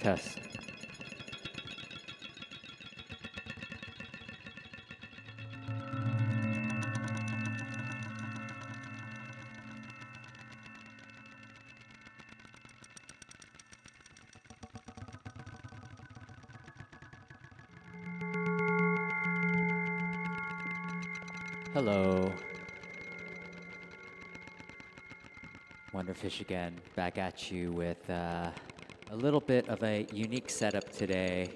Test. Hello. Wunderfish again, back at you with a little bit of a unique setup today.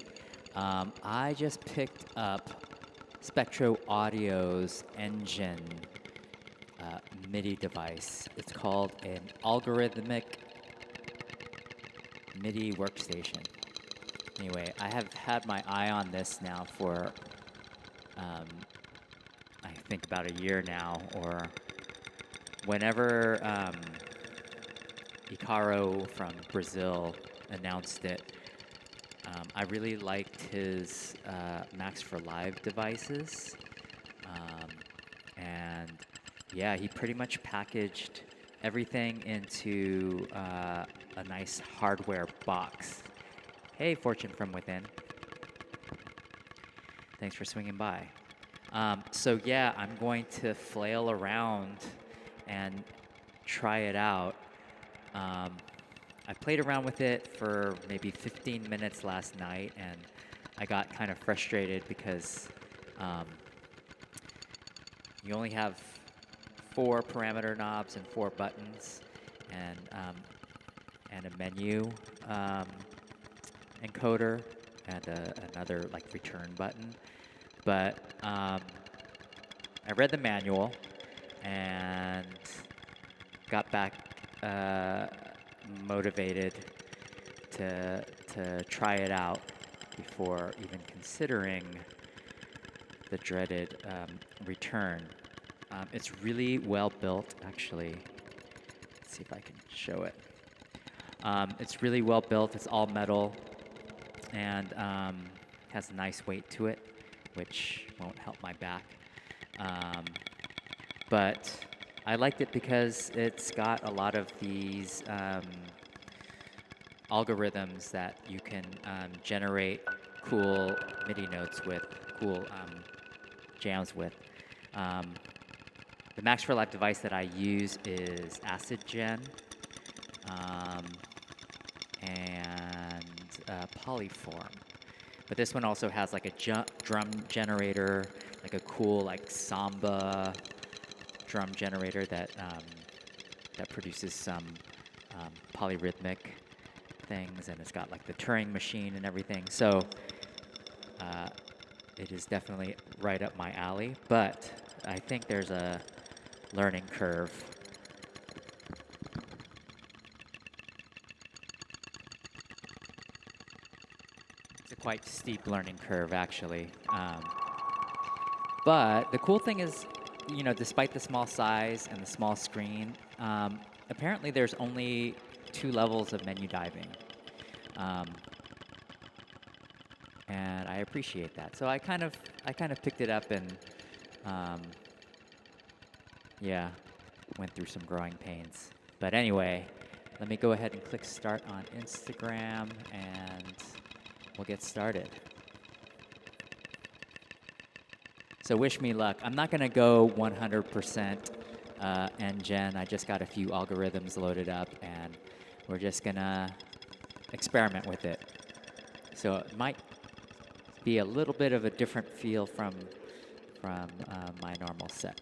I just picked up Spektro Audio's NGEN MIDI device. It's called an algorithmic MIDI workstation. Anyway, I have had my eye on this now for I think about a year now, or whenever Icaro from Brazil announced it. I really liked his Max for Live devices. And yeah, he pretty much packaged everything into a nice hardware box. Hey, Fortune from Within. Thanks for swinging by. So yeah, I'm going to flail around and try it out. I played around with it for maybe 15 minutes last night, and I got kind of frustrated because you only have 4 parameter knobs and 4 buttons, and a menu encoder and another like return button. But I read the manual and got back motivated to try it out before even considering the dreaded return. It's really well built, actually. Let's see if I can show it. It's really well built. It's all metal and has a nice weight to it, which won't help my back. But I liked it because it's got a lot of these algorithms that you can generate cool MIDI notes with, cool jams with. The Max for Live device that I use is Acid Gen and Polyform. But this one also has like a drum generator, like a cool like samba drum generator that that produces some polyrhythmic things, and it's got like the Turing machine and everything. So it is definitely right up my alley, but I think there's a learning curve. It's a quite steep learning curve, actually. But the cool thing is, you know, despite the small size and the small screen, apparently there's only 2 levels of menu diving. And I appreciate that. So I kind of picked it up and yeah, went through some growing pains. But anyway, let me go ahead and click start on Instagram and we'll get started. So wish me luck. I'm not going to go 100% NGEN. I just got a few algorithms loaded up, and we're just going to experiment with it. So it might be a little bit of a different feel from my normal set.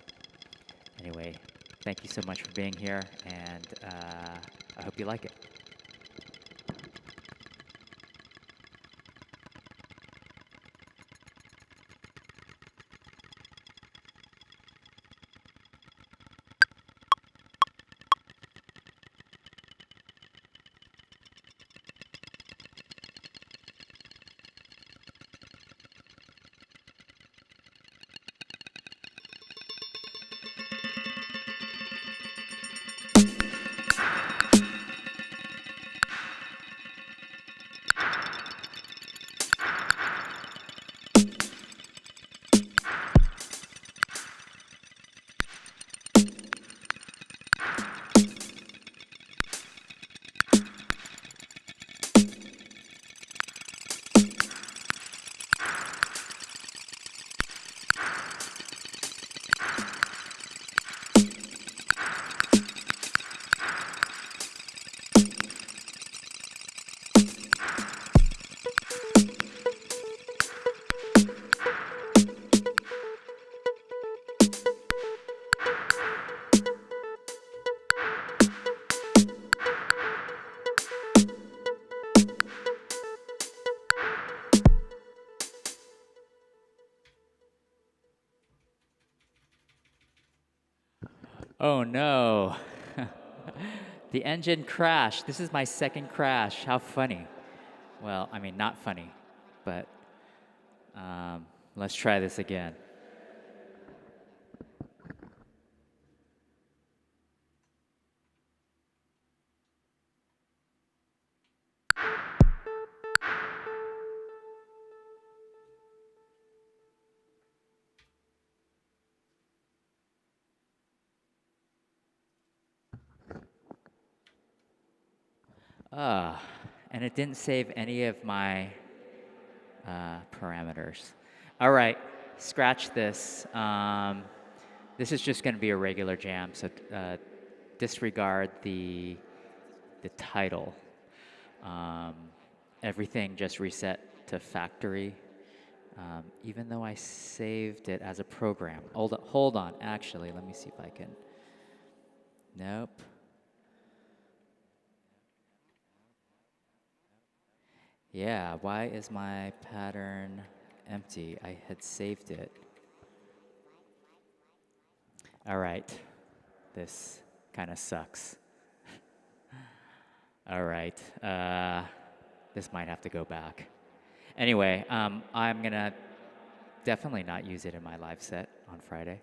Anyway, thank you so much for being here, and I hope you like it. Oh no. The engine crashed. This is my second crash. How funny. Well, I mean, not funny, but let's try this again. And it didn't save any of my parameters. All right, scratch this. This is just going to be a regular jam, so disregard the title. Everything just reset to factory, even though I saved it as a program. Hold on. Actually, let me see if I can. Nope. Yeah, why is my pattern empty? I had saved it. All right, this kind of sucks. All right, this might have to go back. Anyway, I'm gonna definitely not use it in my live set on Friday.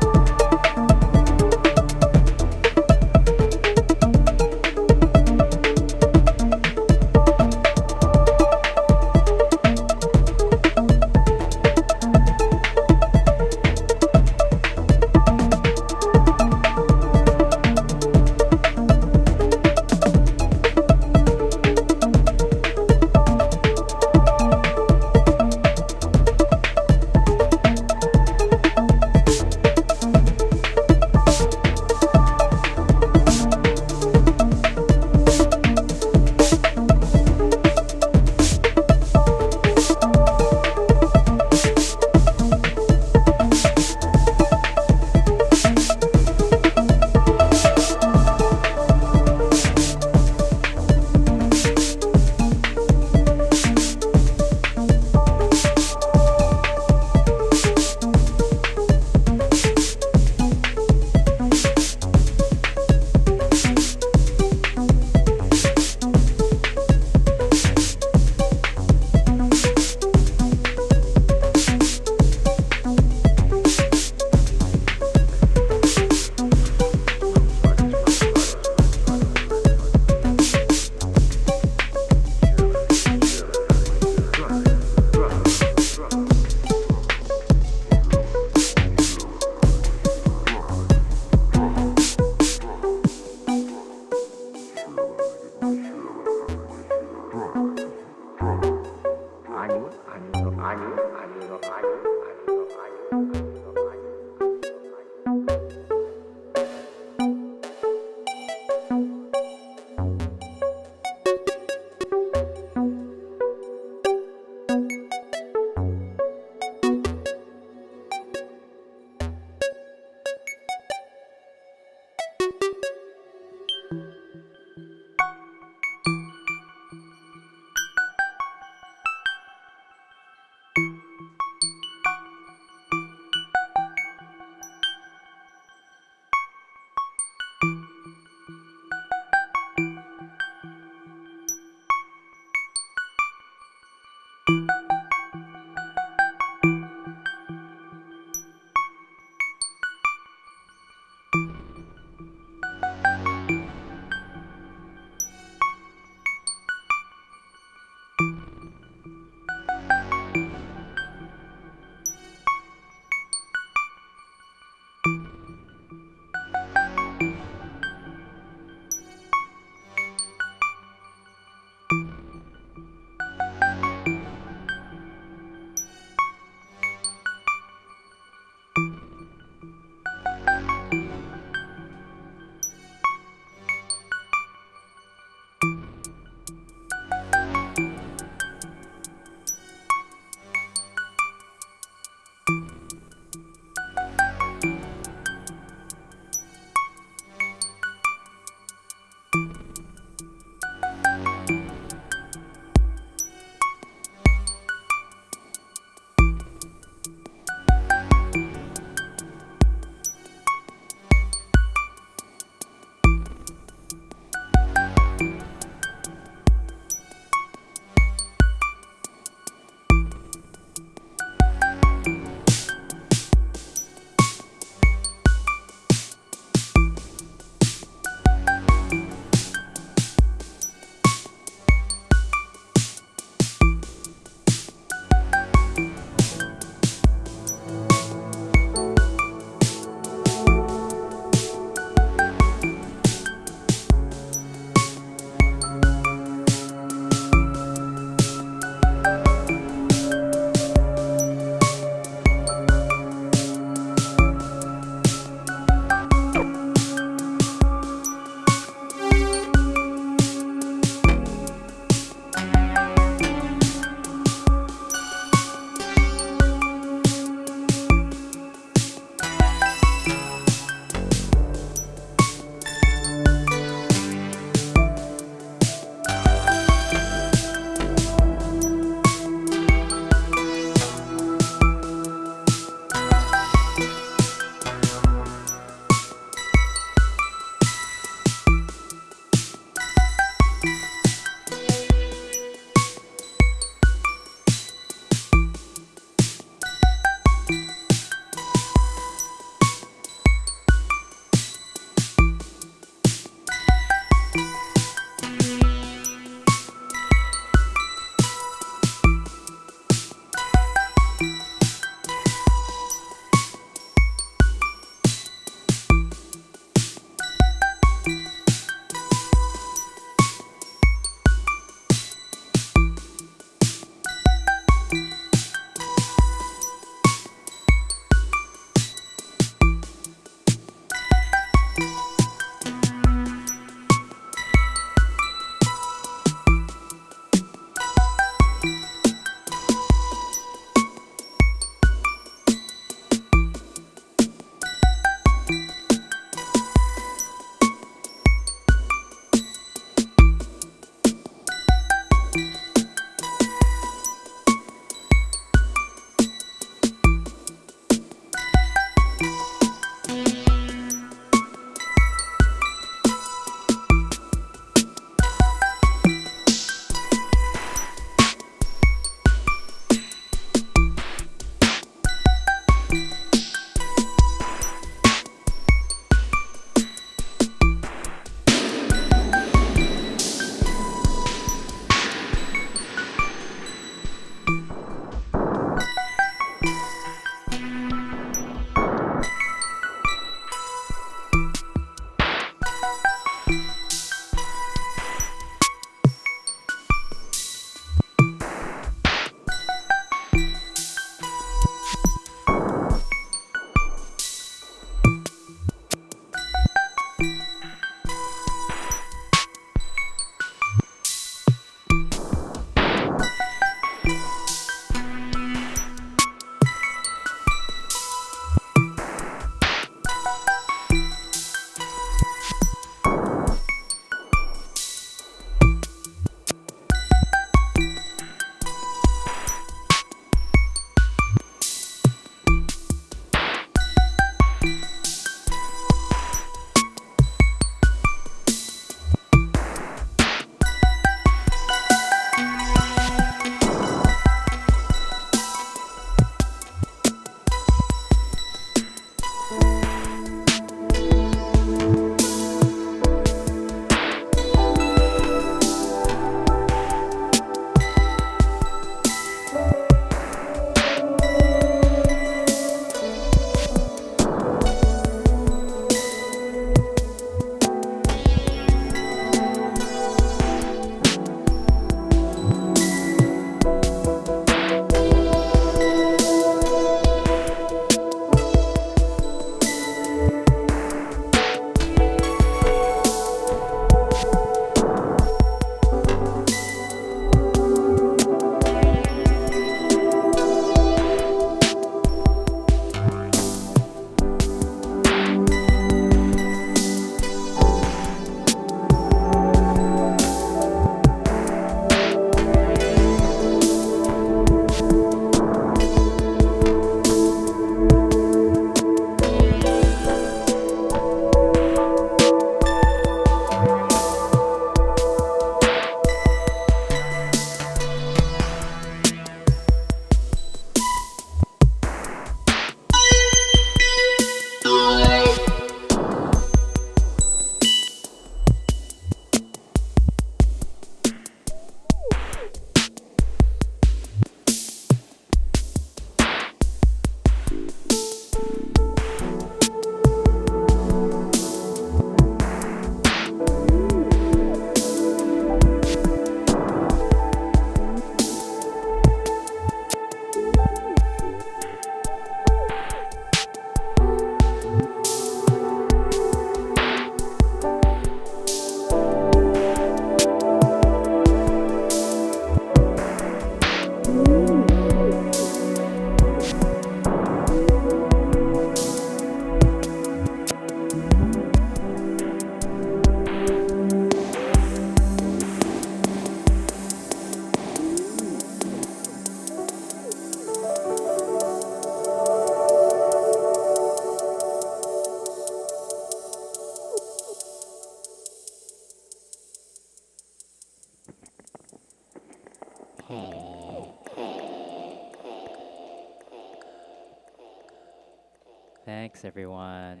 Thanks, everyone.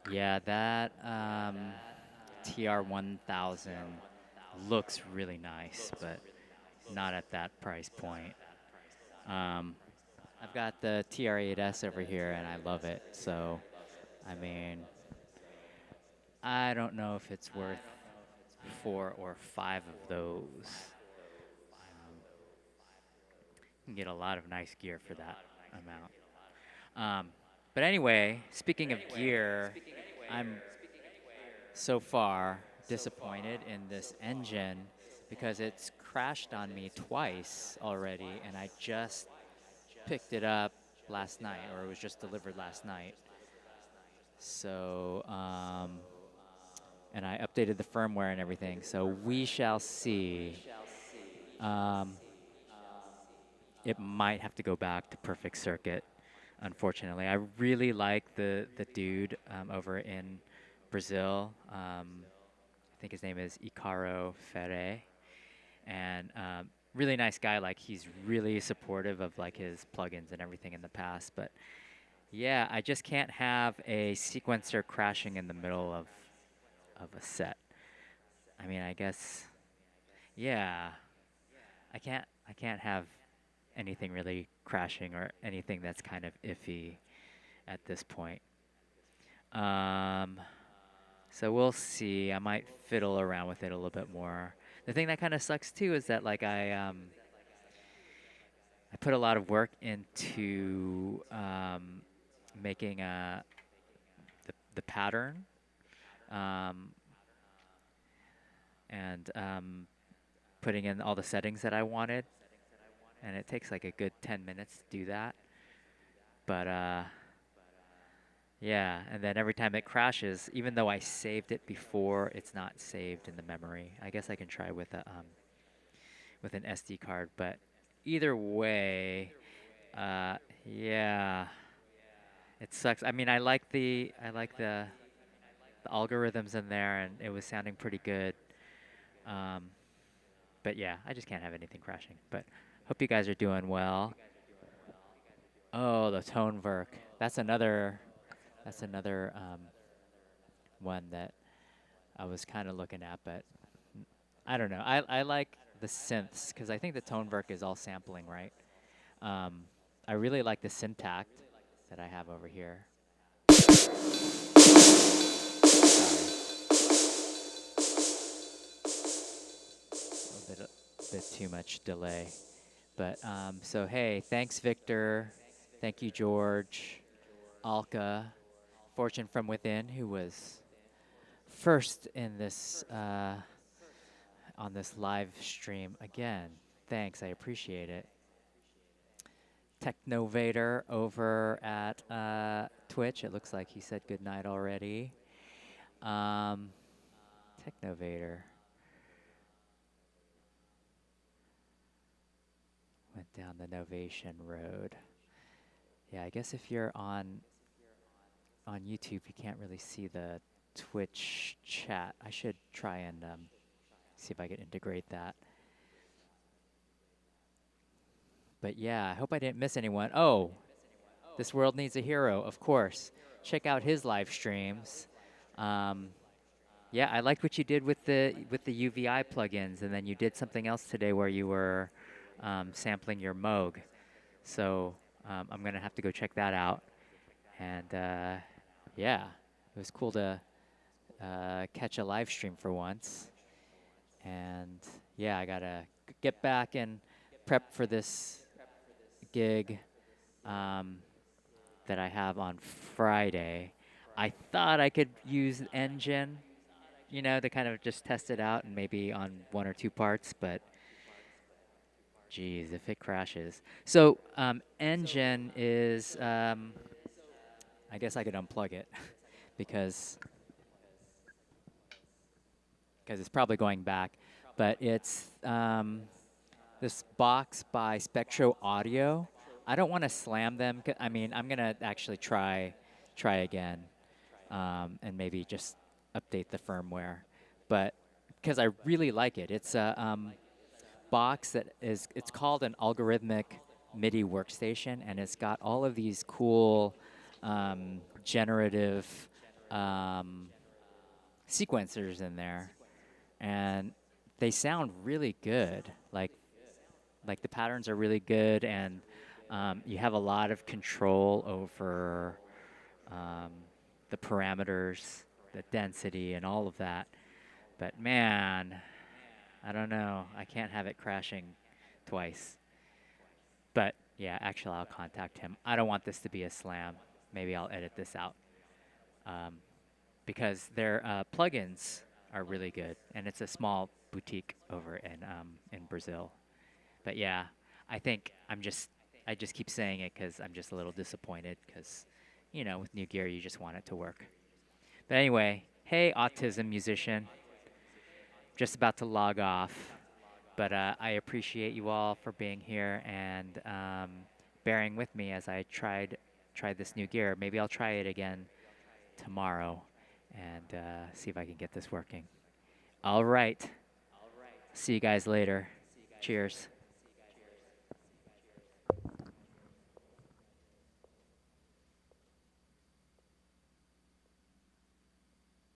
Yeah, that TR1000 looks really nice, but not at that price point. Um, I've got the TR8S over here, and I love it. So, I mean, I don't know if it's worth 4 or 5 of those. You can get a lot of nice gear for that amount. But anyway, speaking of gear, I'm so far disappointed in this engine because it's crashed on me twice already, and I just picked it up last night, or it was just delivered last night. So, and I updated the firmware and everything, so we shall see. It might have to go back to perfect circuit, unfortunately. I really like the dude over in Brazil. I think his name is Icaro Ferre, and really nice guy. Like, he's really supportive of like his plugins and everything in the past. But yeah, I just can't have a sequencer crashing in the middle of a set. I mean, I guess, yeah, I can't have anything really crashing or anything that's kind of iffy at this point. So we'll see. I might fiddle around with it a little bit more. The thing that kind of sucks too is that like I put a lot of work into making the pattern and putting in all the settings that I wanted, and it takes like a good 10 minutes to do that. But yeah, and then every time it crashes, even though I saved it before, it's not saved in the memory. I guess I can try with a with an SD card, but either way, yeah, it sucks. I mean, I like the algorithms in there, and it was sounding pretty good. But yeah, I just can't have anything crashing. But hope you guys are doing well. Oh, the tone work. That's another. That's another one that I was kind of looking at, but I don't know. I like the synths because I think the tone verk is all sampling, right? Um, I really like the syntact that I have over here. Sorry, a bit too much delay. But so hey, thanks Victor, thank you George, Alka, Fortune from Within, who was first in this on this live stream again. Thanks, I appreciate it. Technovator over at Twitch. It looks like he said goodnight already. Technovator. Went down the Novation road. Yeah, I guess if you're on YouTube, you can't really see the Twitch chat. I should try and see if I can integrate that. But yeah, I hope I didn't miss anyone. Oh, This World Needs a Hero, of course. Check out his live streams. Yeah, I liked what you did with the UVI plugins, and then you did something else today where you were sampling your Moog. So I'm gonna have to go check that out. And yeah, it was cool to catch a live stream for once. And yeah, I gotta get back and prep for this gig that I have on Friday. I thought I could use NGEN, you know, to kind of just test it out and maybe on 1 or 2 parts, but geez, if it crashes. So NGEN is, I guess I could unplug it because it's probably going back, but it's this box by Spektro Audio. I don't want to slam them. I mean, I'm gonna actually try again, and maybe just update the firmware. But because I really like it, it's a box that it's called an algorithmic MIDI workstation, and it's got all of these cool generative sequencers in there, and they sound really good. Like the patterns are really good, and you have a lot of control over the parameters, the density, and all of that. But man, I don't know. I can't have it crashing twice. But yeah, actually, I'll contact him. I don't want this to be a slam. Maybe I'll edit this out because their plugins are really good, and it's a small boutique over in Brazil. But yeah, I think I just keep saying it because I'm just a little disappointed because, you know, with new gear, you just want it to work. But anyway, hey, autism musician. Just about to log off, but I appreciate you all for being here and bearing with me as I tried this new gear. Maybe I'll try it again tomorrow and see if I can get this working. All right. See you guys later. Cheers.